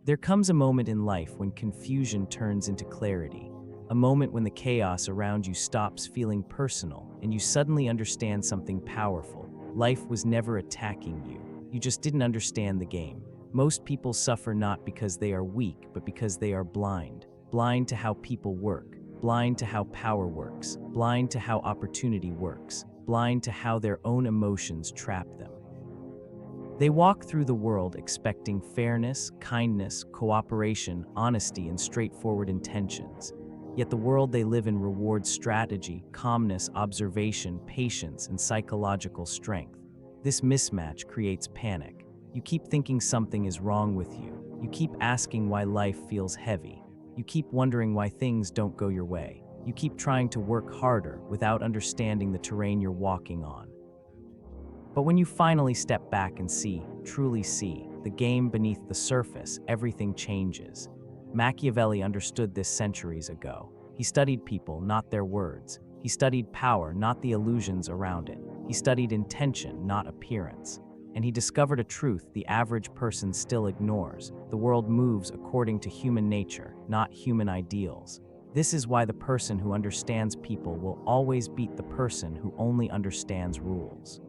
There comes a moment in life when confusion turns into clarity, a moment when the chaos around you stops feeling personal and you suddenly understand something powerful. Life was never attacking you. You just didn't understand the game. Most people suffer not because they are weak, but because they are blind. Blind to how people work, blind to how power works, blind to how opportunity works, blind to how their own emotions trap them. They walk through the world expecting fairness, kindness, cooperation, honesty, and straightforward intentions. Yet the world they live in rewards strategy, calmness, observation, patience, and psychological strength. This mismatch creates panic. You keep thinking something is wrong with you. You keep asking why life feels heavy. You keep wondering why things don't go your way. You keep trying to work harder without understanding the terrain you're walking on. But when you finally step back and see, truly see, the game beneath the surface, everything changes. Machiavelli understood this centuries ago. He studied people, not their words. He studied power, not the illusions around it. He studied intention, not appearance. And he discovered a truth the average person still ignores. The world moves according to human nature, not human ideals. This is why the person who understands people will always beat the person who only understands rules.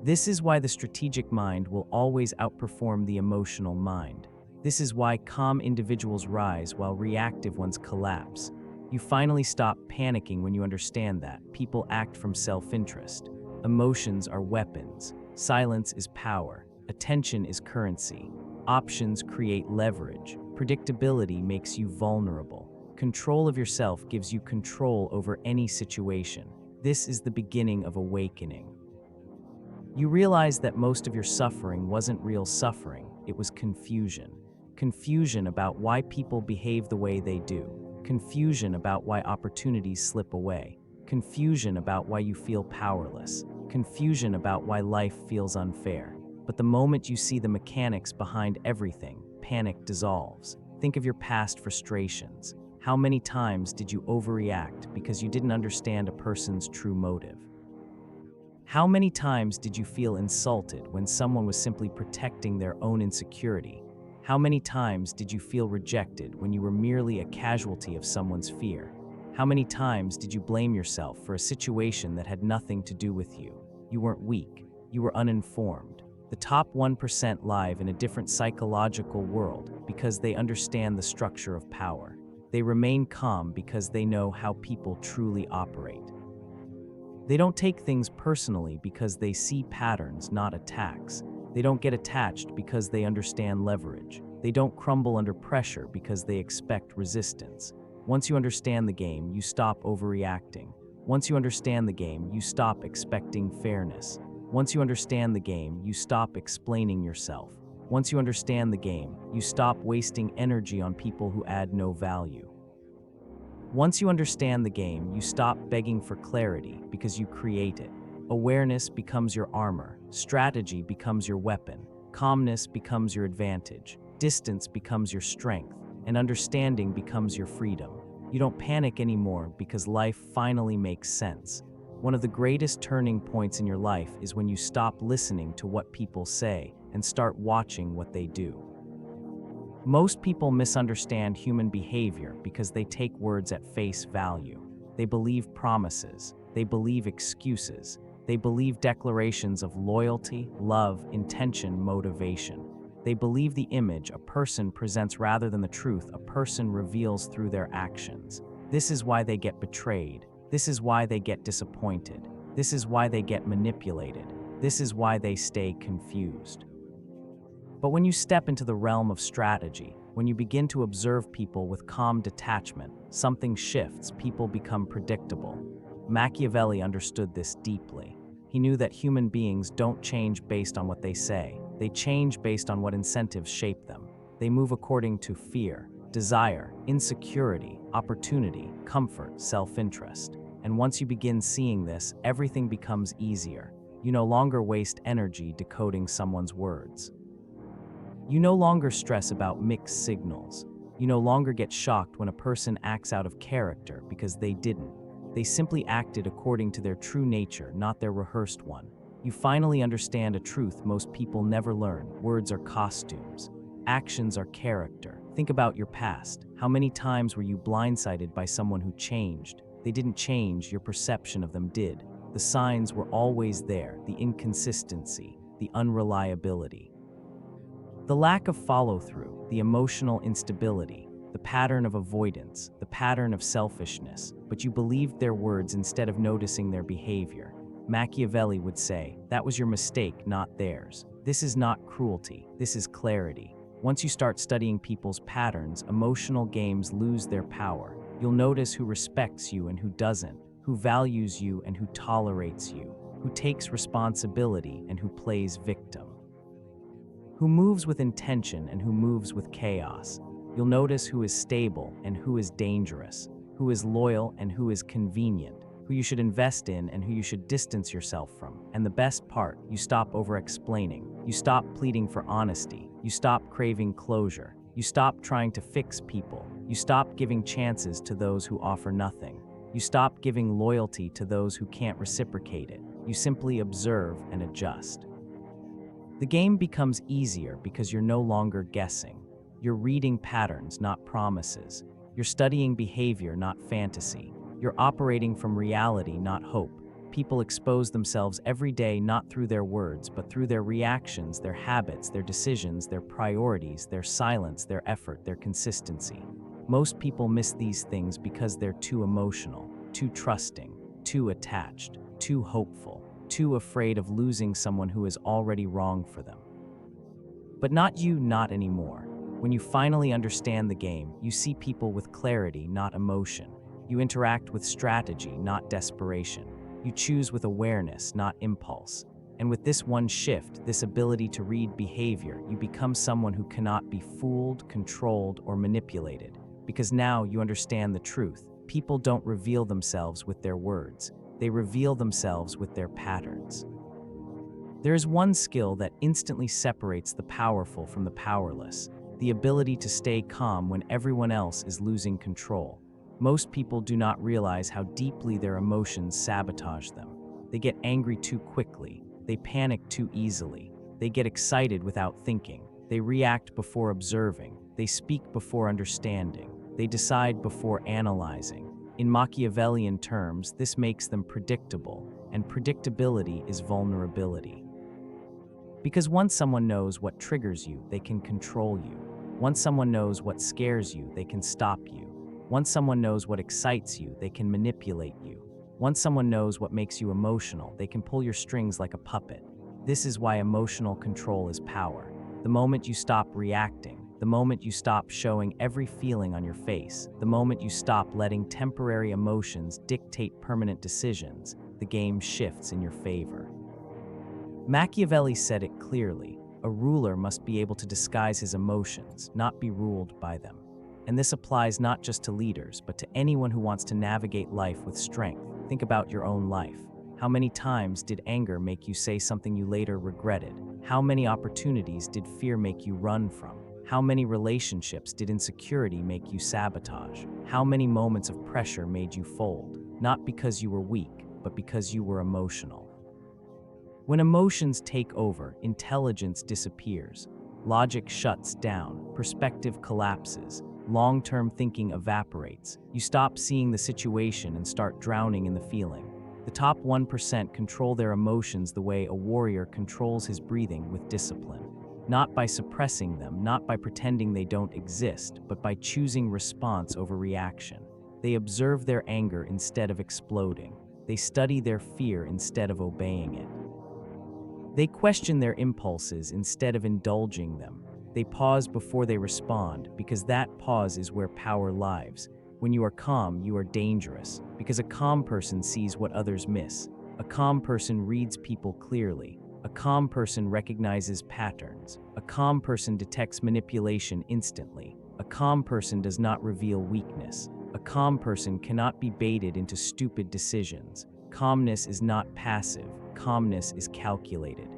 This is why the strategic mind will always outperform the emotional mind. This is why calm individuals rise while reactive ones collapse. You finally stop panicking when you understand that people act from self-interest. Emotions are weapons. Silence is power. Attention is currency. Options create leverage. Predictability makes you vulnerable. Control of yourself gives you control over any situation. This is the beginning of awakening. You realize that most of your suffering wasn't real suffering, it was confusion. Confusion about why people behave the way they do. Confusion about why opportunities slip away. Confusion about why you feel powerless. Confusion about why life feels unfair. But the moment you see the mechanics behind everything, panic dissolves. Think of your past frustrations. How many times did you overreact because you didn't understand a person's true motive? How many times did you feel insulted when someone was simply protecting their own insecurity? How many times did you feel rejected when you were merely a casualty of someone's fear? How many times did you blame yourself for a situation that had nothing to do with you? You weren't weak, you were uninformed. The top 1% live in a different psychological world because they understand the structure of power. They remain calm because they know how people truly operate. They don't take things personally because they see patterns, not attacks. They don't get attached because they understand leverage. They don't crumble under pressure because they expect resistance. Once you understand the game, you stop overreacting. Once you understand the game, you stop expecting fairness. Once you understand the game, you stop explaining yourself. Once you understand the game, you stop wasting energy on people who add no value. Once you understand the game, you stop begging for clarity because you create it. Awareness becomes your armor, strategy becomes your weapon, calmness becomes your advantage, distance becomes your strength, and understanding becomes your freedom. You don't panic anymore because life finally makes sense. One of the greatest turning points in your life is when you stop listening to what people say and start watching what they do. Most people misunderstand human behavior because they take words at face value. They believe promises. They believe excuses. They believe declarations of loyalty, love, intention, motivation. They believe the image a person presents rather than the truth a person reveals through their actions. This is why they get betrayed. This is why they get disappointed. This is why they get manipulated. This is why they stay confused. But when you step into the realm of strategy, when you begin to observe people with calm detachment, something shifts, people become predictable. Machiavelli understood this deeply. He knew that human beings don't change based on what they say. They change based on what incentives shape them. They move according to fear, desire, insecurity, opportunity, comfort, self-interest. And once you begin seeing this, everything becomes easier. You no longer waste energy decoding someone's words. You no longer stress about mixed signals. You no longer get shocked when a person acts out of character because they didn't. They simply acted according to their true nature, not their rehearsed one. You finally understand a truth most people never learn: words are costumes. Actions are character. Think about your past. How many times were you blindsided by someone who changed? They didn't change, your perception of them did. The signs were always there, the inconsistency, the unreliability. The lack of follow-through, the emotional instability, the pattern of avoidance, the pattern of selfishness, but you believed their words instead of noticing their behavior. Machiavelli would say, that was your mistake, not theirs. This is not cruelty, this is clarity. Once you start studying people's patterns, emotional games lose their power. You'll notice who respects you and who doesn't, who values you and who tolerates you, who takes responsibility and who plays victim, who moves with intention and who moves with chaos. You'll notice who is stable and who is dangerous, who is loyal and who is convenient, who you should invest in and who you should distance yourself from. And the best part, you stop over-explaining. You stop pleading for honesty. You stop craving closure. You stop trying to fix people. You stop giving chances to those who offer nothing. You stop giving loyalty to those who can't reciprocate it. You simply observe and adjust. The game becomes easier because you're no longer guessing. You're reading patterns, not promises. You're studying behavior, not fantasy. You're operating from reality, not hope. People expose themselves every day not through their words, but through their reactions, their habits, their decisions, their priorities, their silence, their effort, their consistency. Most people miss these things because they're too emotional, too trusting, too attached, too hopeful, too afraid of losing someone who is already wrong for them. But not you, not anymore. When you finally understand the game, you see people with clarity, not emotion. You interact with strategy, not desperation. You choose with awareness, not impulse. And with this one shift, this ability to read behavior, you become someone who cannot be fooled, controlled, or manipulated. Because now you understand the truth. People don't reveal themselves with their words. They reveal themselves with their patterns. There is one skill that instantly separates the powerful from the powerless: the ability to stay calm when everyone else is losing control. Most people do not realize how deeply their emotions sabotage them. They get angry too quickly. They panic too easily. They get excited without thinking. They react before observing. They speak before understanding. They decide before analyzing. In Machiavellian terms, this makes them predictable, and predictability is vulnerability. Because once someone knows what triggers you, they can control you. Once someone knows what scares you, they can stop you. Once someone knows what excites you, they can manipulate you. Once someone knows what makes you emotional, they can pull your strings like a puppet. This is why emotional control is power. The moment you stop reacting, the moment you stop showing every feeling on your face, the moment you stop letting temporary emotions dictate permanent decisions, the game shifts in your favor. Machiavelli said it clearly: a ruler must be able to disguise his emotions, not be ruled by them. And this applies not just to leaders, but to anyone who wants to navigate life with strength. Think about your own life. How many times did anger make you say something you later regretted? How many opportunities did fear make you run from? How many relationships did insecurity make you sabotage? How many moments of pressure made you fold? Not because you were weak, but because you were emotional. When emotions take over, intelligence disappears. Logic shuts down, perspective collapses, long-term thinking evaporates. You stop seeing the situation and start drowning in the feeling. The top 1% control their emotions the way a warrior controls his breathing with discipline. Not by suppressing them, not by pretending they don't exist, but by choosing response over reaction. They observe their anger instead of exploding. They study their fear instead of obeying it. They question their impulses instead of indulging them. They pause before they respond, because that pause is where power lives. When you are calm, you are dangerous, because a calm person sees what others miss. A calm person reads people clearly. A calm person recognizes patterns. A calm person detects manipulation instantly. A calm person does not reveal weakness. A calm person cannot be baited into stupid decisions. Calmness is not passive. Calmness is calculated.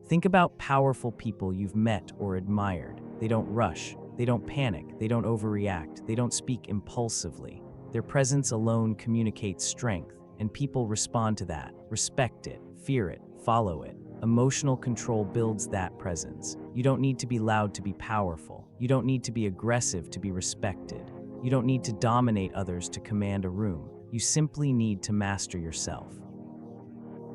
Think about powerful people you've met or admired. They don't rush. They don't panic. They don't overreact. They don't speak impulsively. Their presence alone communicates strength, and people respond to that, respect it, fear it, follow it. Emotional control builds that presence. You don't need to be loud to be powerful. You don't need to be aggressive to be respected. You don't need to dominate others to command a room. You simply need to master yourself.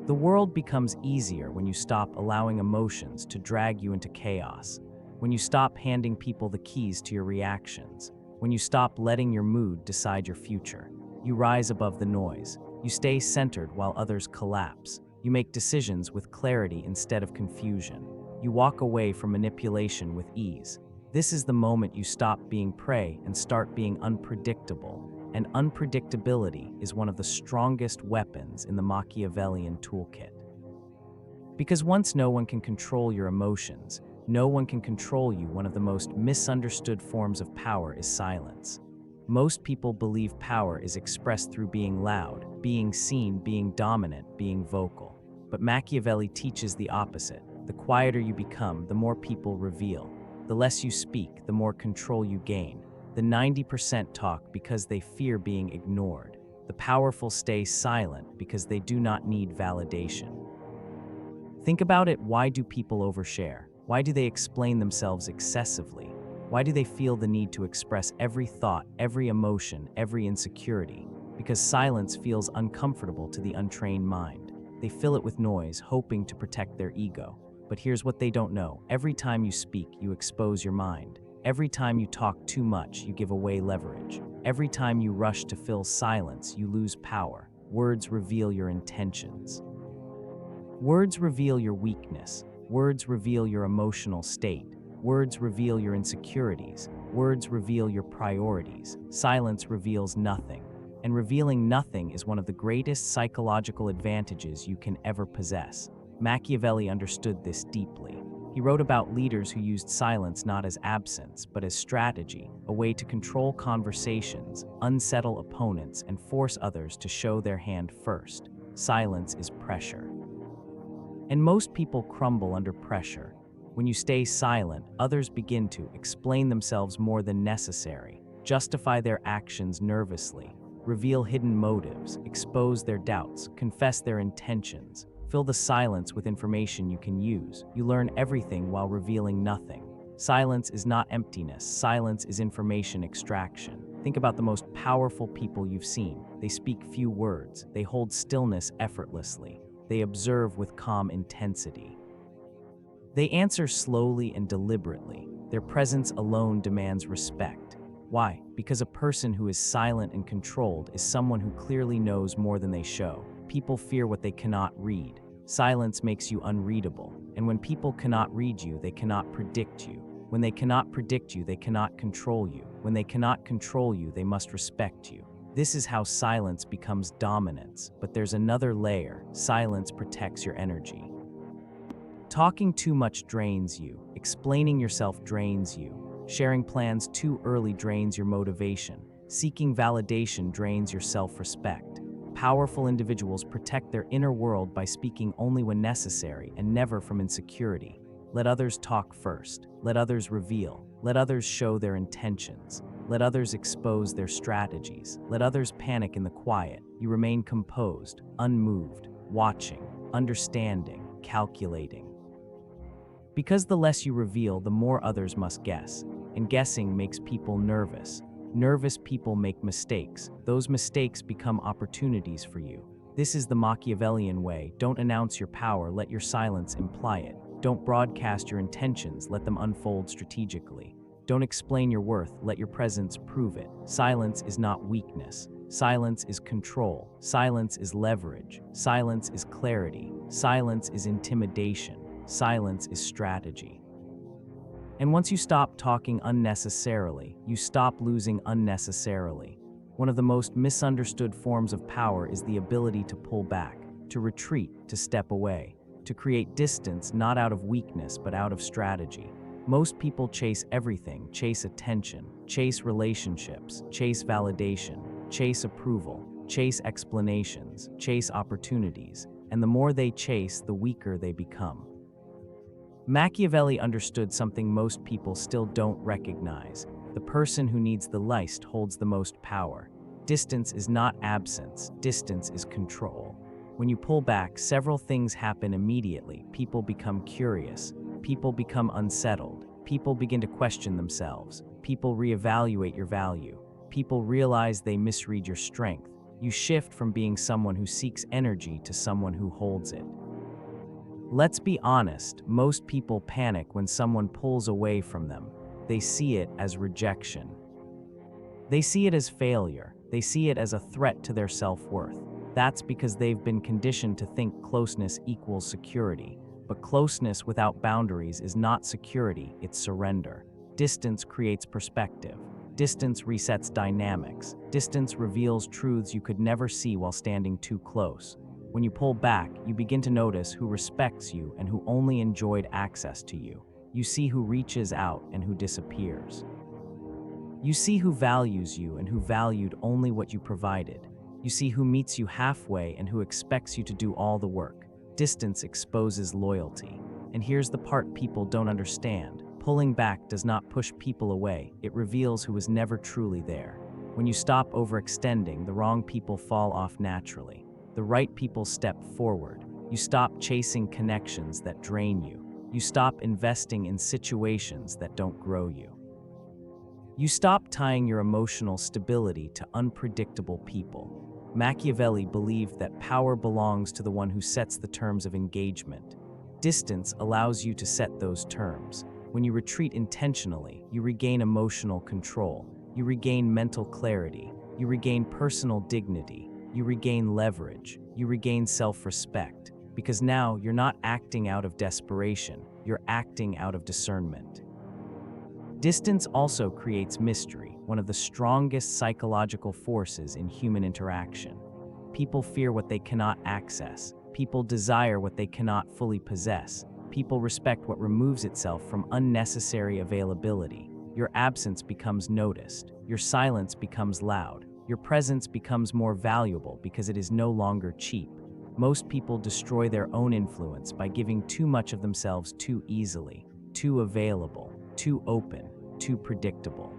The world becomes easier when you stop allowing emotions to drag you into chaos, when you stop handing people the keys to your reactions, when you stop letting your mood decide your future. You rise above the noise. You stay centered while others collapse. You make decisions with clarity instead of confusion. You walk away from manipulation with ease. This is the moment you stop being prey and start being unpredictable. And unpredictability is one of the strongest weapons in the Machiavellian toolkit. Because once no one can control your emotions, no one can control you. One of the most misunderstood forms of power is silence. Most people believe power is expressed through being loud, being seen, being dominant, being vocal. But Machiavelli teaches the opposite. The quieter you become, the more people reveal. The less you speak, the more control you gain. The 90% talk because they fear being ignored. The powerful stay silent because they do not need validation. Think about it. Why do people overshare? Why do they explain themselves excessively? Why do they feel the need to express every thought, every emotion, every insecurity? Because silence feels uncomfortable to the untrained mind. They fill it with noise, hoping to protect their ego. But here's what they don't know. Every time you speak, you expose your mind. Every time you talk too much, you give away leverage. Every time you rush to fill silence, you lose power. Words reveal your intentions. Words reveal your weakness. Words reveal your emotional state. Words reveal your insecurities. Words reveal your priorities. Silence reveals nothing. And revealing nothing is one of the greatest psychological advantages you can ever possess. Machiavelli understood this deeply. He wrote about leaders who used silence not as absence, but as strategy, a way to control conversations, unsettle opponents, and force others to show their hand first. Silence is pressure. And most people crumble under pressure. When you stay silent, others begin to explain themselves more than necessary, justify their actions nervously, reveal hidden motives, expose their doubts, confess their intentions. Fill the silence with information you can use. You learn everything while revealing nothing. Silence is not emptiness. Silence is information extraction. Think about the most powerful people you've seen. They speak few words. They hold stillness effortlessly. They observe with calm intensity. They answer slowly and deliberately. Their presence alone demands respect. Why? Because a person who is silent and controlled is someone who clearly knows more than they show. People fear what they cannot read. Silence makes you unreadable. And when people cannot read you, they cannot predict you. When they cannot predict you, they cannot control you. When they cannot control you, they must respect you. This is how silence becomes dominance. But there's another layer. Silence protects your energy. Talking too much drains you. Explaining yourself drains you. Sharing plans too early drains your motivation. Seeking validation drains your self-respect. Powerful individuals protect their inner world by speaking only when necessary and never from insecurity. Let others talk first. Let others reveal. Let others show their intentions. Let others expose their strategies. Let others panic in the quiet. You remain composed, unmoved, watching, understanding, calculating. Because the less you reveal, the more others must guess. And guessing makes people nervous. Nervous people make mistakes. Those mistakes become opportunities for you. This is the Machiavellian way. Don't announce your power, let your silence imply it. Don't broadcast your intentions, let them unfold strategically. Don't explain your worth, let your presence prove it. Silence is not weakness. Silence is control. Silence is leverage. Silence is clarity. Silence is intimidation. Silence is strategy. And once you stop talking unnecessarily, you stop losing unnecessarily. One of the most misunderstood forms of power is the ability to pull back, to retreat, to step away, to create distance not out of weakness but out of strategy. Most people chase everything, chase attention, chase relationships, chase validation, chase approval, chase explanations, chase opportunities, and the more they chase, the weaker they become. Machiavelli understood something most people still don't recognize. The person who needs the least holds the most power. Distance is not absence, distance is control. When you pull back, several things happen immediately. People become curious. people become unsettled. People begin to question themselves. People reevaluate your value. People realize they misread your strength. You shift from being someone who seeks energy to someone who holds it. Let's be honest, most people panic when someone pulls away from them. They see it as rejection. They see it as failure. They see it as a threat to their self-worth. That's because they've been conditioned to think closeness equals security. But closeness without boundaries is not security, it's surrender. Distance creates perspective. Distance resets dynamics. Distance reveals truths you could never see while standing too close. When you pull back, you begin to notice who respects you and who only enjoyed access to you. You see who reaches out and who disappears. You see who values you and who valued only what you provided. You see who meets you halfway and who expects you to do all the work. Distance exposes loyalty. And here's the part people don't understand. Pulling back does not push people away. It reveals who was never truly there. When you stop overextending, the wrong people fall off naturally. The right people step forward. You stop chasing connections that drain you. You stop investing in situations that don't grow you. You stop tying your emotional stability to unpredictable people. Machiavelli believed that power belongs to the one who sets the terms of engagement. Distance allows you to set those terms. When you retreat intentionally, you regain emotional control. You regain mental clarity. You regain personal dignity. You regain leverage. You regain self-respect. Because now you're not acting out of desperation. You're acting out of discernment. Distance also creates mystery, one of the strongest psychological forces in human interaction. People fear what they cannot access. People desire what they cannot fully possess. People respect what removes itself from unnecessary availability. Your absence becomes noticed. Your silence becomes loud. Your presence becomes more valuable because it is no longer cheap. Most people destroy their own influence by giving too much of themselves too easily, too available, too open, too predictable,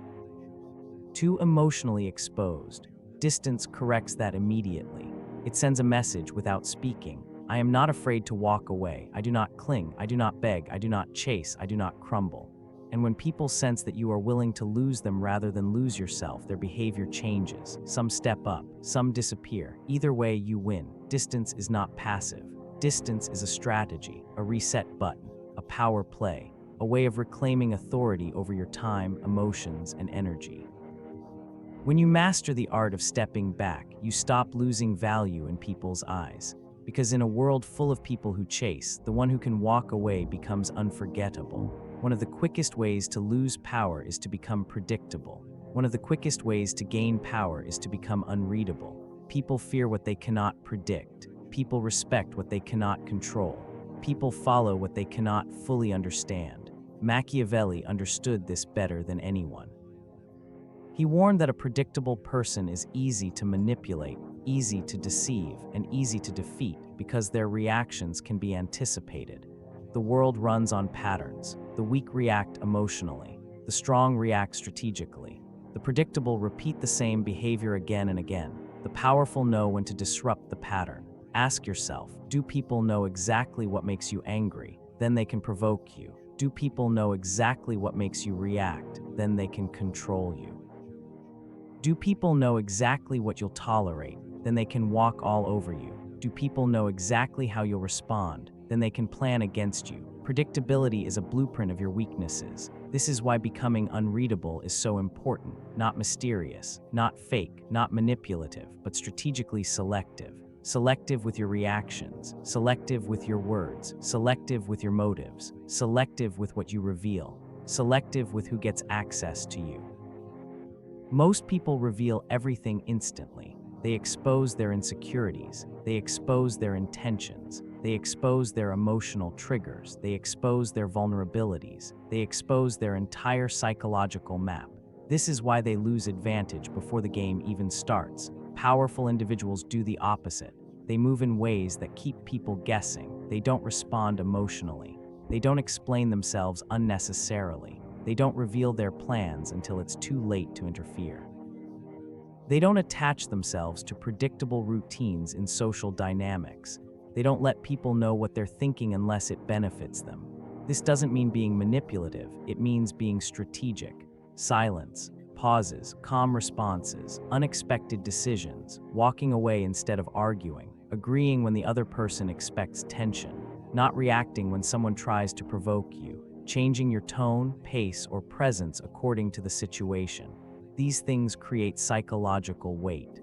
too emotionally exposed. Distance corrects that immediately. It sends a message without speaking. I am not afraid to walk away. I do not cling. I do not beg. I do not chase. I do not crumble. And when people sense that you are willing to lose them rather than lose yourself, their behavior changes. Some step up, some disappear. Either way, you win. Distance is not passive. Distance is a strategy, a reset button, a power play, a way of reclaiming authority over your time, emotions, and energy. When you master the art of stepping back, you stop losing value in people's eyes. Because in a world full of people who chase, the one who can walk away becomes unforgettable. One of the quickest ways to lose power is to become predictable. One of the quickest ways to gain power is to become unreadable. People fear what they cannot predict. People respect what they cannot control. People follow what they cannot fully understand. Machiavelli understood this better than anyone. He warned that a predictable person is easy to manipulate, easy to deceive, and easy to defeat because their reactions can be anticipated. The world runs on patterns. The weak react emotionally. The strong react strategically. The predictable repeat the same behavior again and again. The powerful know when to disrupt the pattern. Ask yourself, do people know exactly what makes you angry? Then they can provoke you. Do people know exactly what makes you react? Then they can control you. Do people know exactly what you'll tolerate? Then they can walk all over you. Do people know exactly how you'll respond? Then they can plan against you. Predictability is a blueprint of your weaknesses. This is why becoming unreadable is so important. Not mysterious, not fake, not manipulative, but strategically selective. Selective with your reactions, selective with your words, selective with your motives, selective with what you reveal, selective with who gets access to you. Most people reveal everything instantly. They expose their insecurities. They expose their intentions. They expose their emotional triggers. They expose their vulnerabilities. They expose their entire psychological map. This is why they lose advantage before the game even starts. Powerful individuals do the opposite. They move in ways that keep people guessing. They don't respond emotionally. They don't explain themselves unnecessarily. They don't reveal their plans until it's too late to interfere. They don't attach themselves to predictable routines in social dynamics. They don't let people know what they're thinking unless it benefits them. This doesn't mean being manipulative, it means being strategic. Silence, pauses, calm responses, unexpected decisions, walking away instead of arguing, agreeing when the other person expects tension, not reacting when someone tries to provoke you, changing your tone, pace, or presence according to the situation. These things create psychological weight.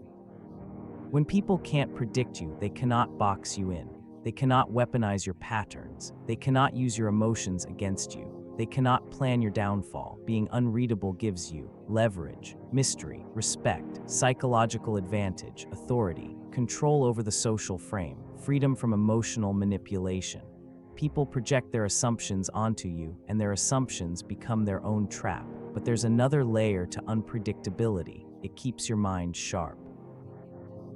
When people can't predict you, they cannot box you in. They cannot weaponize your patterns. They cannot use your emotions against you. They cannot plan your downfall. Being unreadable gives you leverage, mystery, respect, psychological advantage, authority, control over the social frame, freedom from emotional manipulation. People project their assumptions onto you, and their assumptions become their own trap. But there's another layer to unpredictability. It keeps your mind sharp.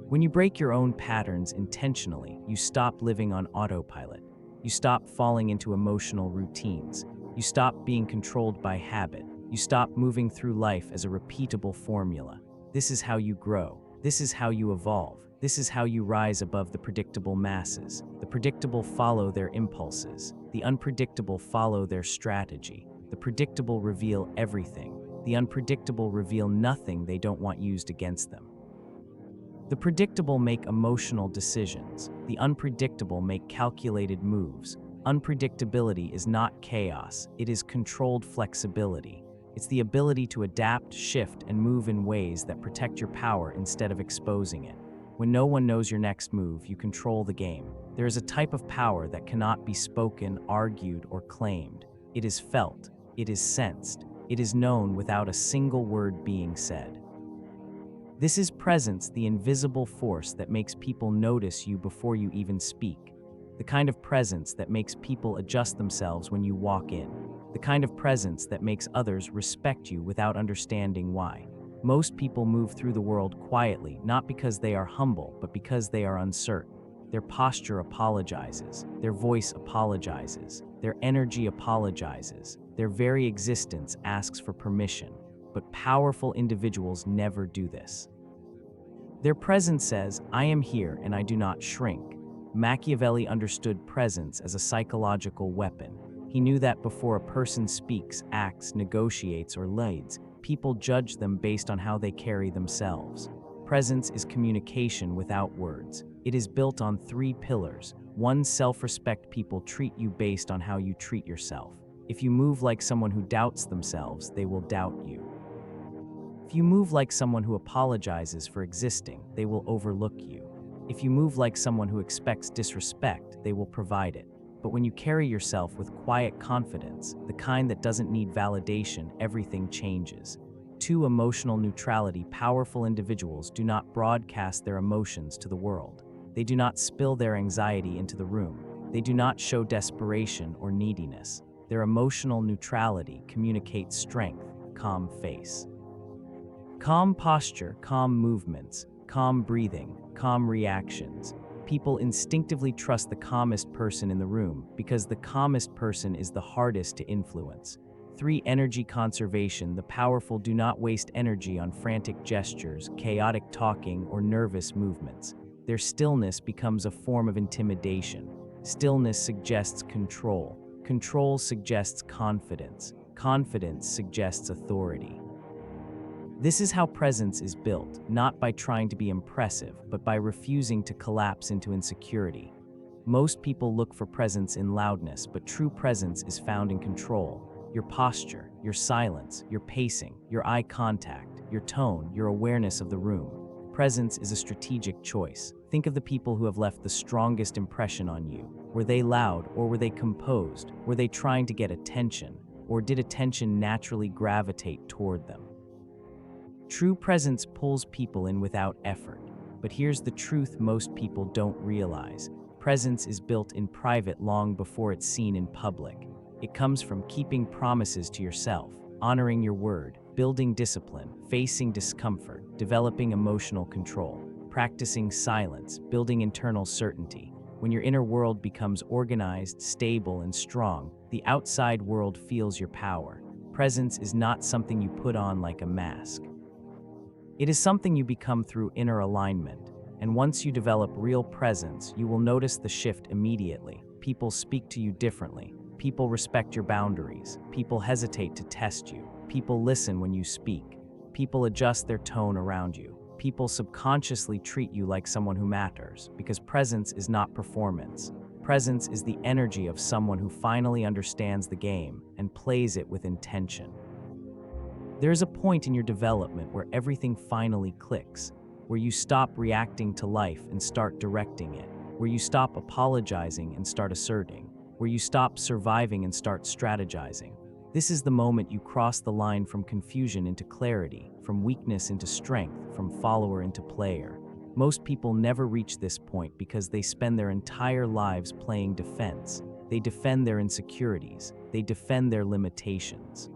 When you break your own patterns intentionally, you stop living on autopilot. You stop falling into emotional routines. You stop being controlled by habit. You stop moving through life as a repeatable formula. This is how you grow. This is how you evolve. This is how you rise above the predictable masses. The predictable follow their impulses. The unpredictable follow their strategy. The predictable reveal everything. The unpredictable reveal nothing they don't want used against them. The predictable make emotional decisions. The unpredictable make calculated moves. Unpredictability is not chaos, it is controlled flexibility. It's the ability to adapt, shift, and move in ways that protect your power instead of exposing it. When no one knows your next move, you control the game. There is a type of power that cannot be spoken, argued, or claimed. It is felt, it is sensed, it is known without a single word being said. This is presence, the invisible force that makes people notice you before you even speak. The kind of presence that makes people adjust themselves when you walk in. The kind of presence that makes others respect you without understanding why. Most people move through the world quietly, not because they are humble, but because they are uncertain. Their posture apologizes. Their voice apologizes. Their energy apologizes. Their very existence asks for permission. But powerful individuals never do this. Their presence says, I am here and I do not shrink. Machiavelli understood presence as a psychological weapon. He knew that before a person speaks, acts, negotiates, or leads, people judge them based on how they carry themselves. Presence is communication without words. It is built on 3 pillars. 1, self-respect. People treat you based on how you treat yourself. If you move like someone who doubts themselves, they will doubt you. If you move like someone who apologizes for existing, they will overlook you. If you move like someone who expects disrespect, they will provide it. But when you carry yourself with quiet confidence, the kind that doesn't need validation, everything changes. 2, emotional neutrality. Powerful individuals do not broadcast their emotions to the world. They do not spill their anxiety into the room. They do not show desperation or neediness. Their emotional neutrality communicates strength, calm face. Calm posture, calm movements, calm breathing, calm reactions. People instinctively trust the calmest person in the room because the calmest person is the hardest to influence. 3, energy conservation. The powerful do not waste energy on frantic gestures, chaotic talking, or nervous movements. Their stillness becomes a form of intimidation. Stillness suggests control. Control suggests confidence. Confidence suggests authority. This is how presence is built, not by trying to be impressive, but by refusing to collapse into insecurity. Most people look for presence in loudness, but true presence is found in control. Your posture, your silence, your pacing, your eye contact, your tone, your awareness of the room. Presence is a strategic choice. Think of the people who have left the strongest impression on you. Were they loud, or were they composed? Were they trying to get attention, or did attention naturally gravitate toward them? True presence pulls people in without effort. But here's the truth most people don't realize. Presence is built in private long before it's seen in public. It comes from keeping promises to yourself, honoring your word, building discipline, facing discomfort, developing emotional control, practicing silence, building internal certainty. When your inner world becomes organized, stable, and strong, the outside world feels your power. Presence is not something you put on like a mask. It is something you become through inner alignment, and once you develop real presence, you will notice the shift immediately. People speak to you differently. People respect your boundaries. People hesitate to test you. People listen when you speak. People adjust their tone around you. People subconsciously treat you like someone who matters, because presence is not performance. Presence is the energy of someone who finally understands the game and plays it with intention. There is a point in your development where everything finally clicks, where you stop reacting to life and start directing it, where you stop apologizing and start asserting, where you stop surviving and start strategizing. This is the moment you cross the line from confusion into clarity, from weakness into strength, from follower into player. Most people never reach this point because they spend their entire lives playing defense. They defend their insecurities. They defend their limitations.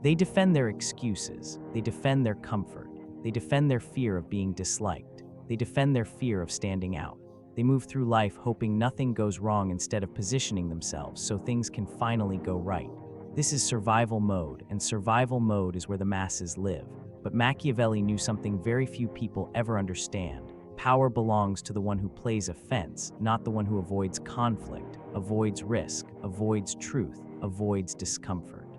They defend their excuses. They defend their comfort. They defend their fear of being disliked. They defend their fear of standing out. They move through life hoping nothing goes wrong instead of positioning themselves so things can finally go right. This is survival mode, and survival mode is where the masses live. But Machiavelli knew something very few people ever understand. Power belongs to the one who plays offense, not the one who avoids conflict, avoids risk, avoids truth, avoids discomfort.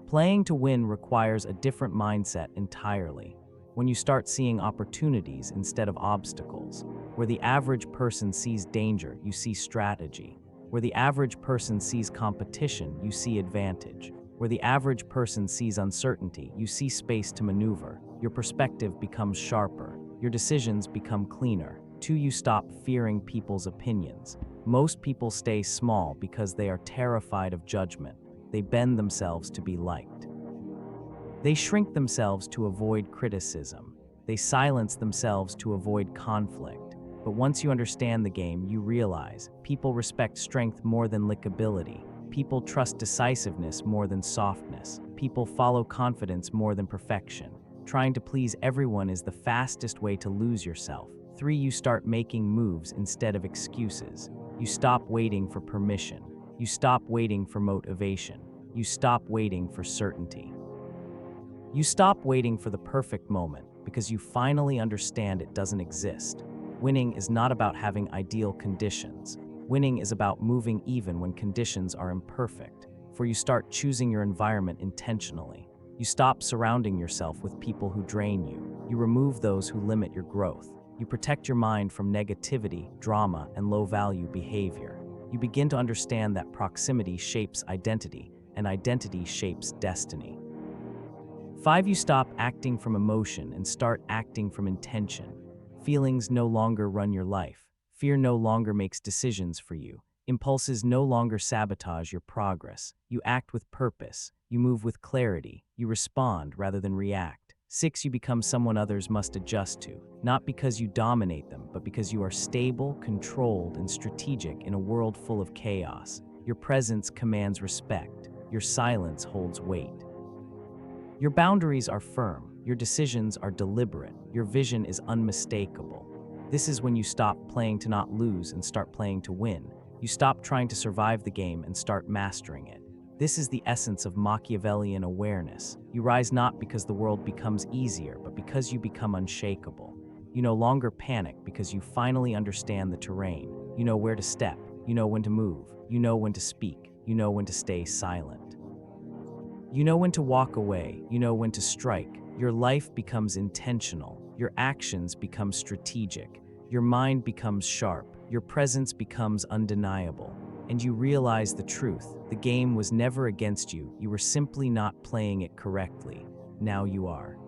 Playing to win requires a different mindset entirely. When you start seeing opportunities instead of obstacles, where the average person sees danger, you see strategy. Where the average person sees competition, you see advantage. Where the average person sees uncertainty, you see space to maneuver. Your perspective becomes sharper. Your decisions become cleaner. 2. You stop fearing people's opinions. Most people stay small because they are terrified of judgment. They bend themselves to be liked. They shrink themselves to avoid criticism. They silence themselves to avoid conflict. But once you understand the game, you realize people respect strength more than likability. People trust decisiveness more than softness. People follow confidence more than perfection. Trying to please everyone is the fastest way to lose yourself. 3. You start making moves instead of excuses. You stop waiting for permission. You stop waiting for motivation. You stop waiting for certainty. You stop waiting for the perfect moment because you finally understand it doesn't exist. Winning is not about having ideal conditions. Winning is about moving even when conditions are imperfect, for you start choosing your environment intentionally. You stop surrounding yourself with people who drain you. You remove those who limit your growth. You protect your mind from negativity, drama, and low-value behavior. You begin to understand that proximity shapes identity, and identity shapes destiny. 5. You stop acting from emotion and start acting from intention. Feelings no longer run your life. Fear no longer makes decisions for you. Impulses no longer sabotage your progress. You act with purpose. You move with clarity. You respond rather than react. 6. You become someone others must adjust to, not because you dominate them, but because you are stable, controlled, and strategic in a world full of chaos. Your presence commands respect. Your silence holds weight. Your boundaries are firm. Your decisions are deliberate. Your vision is unmistakable. This is when you stop playing to not lose and start playing to win. You stop trying to survive the game and start mastering it. This is the essence of Machiavellian awareness. You rise not because the world becomes easier, but because you become unshakable. You no longer panic because you finally understand the terrain. You know where to step. You know when to move. You know when to speak. You know when to stay silent. You know when to walk away. You know when to strike. Your life becomes intentional. Your actions become strategic. Your mind becomes sharp. Your presence becomes undeniable. And you realize the truth. The game was never against you. You were simply not playing it correctly. Now you are.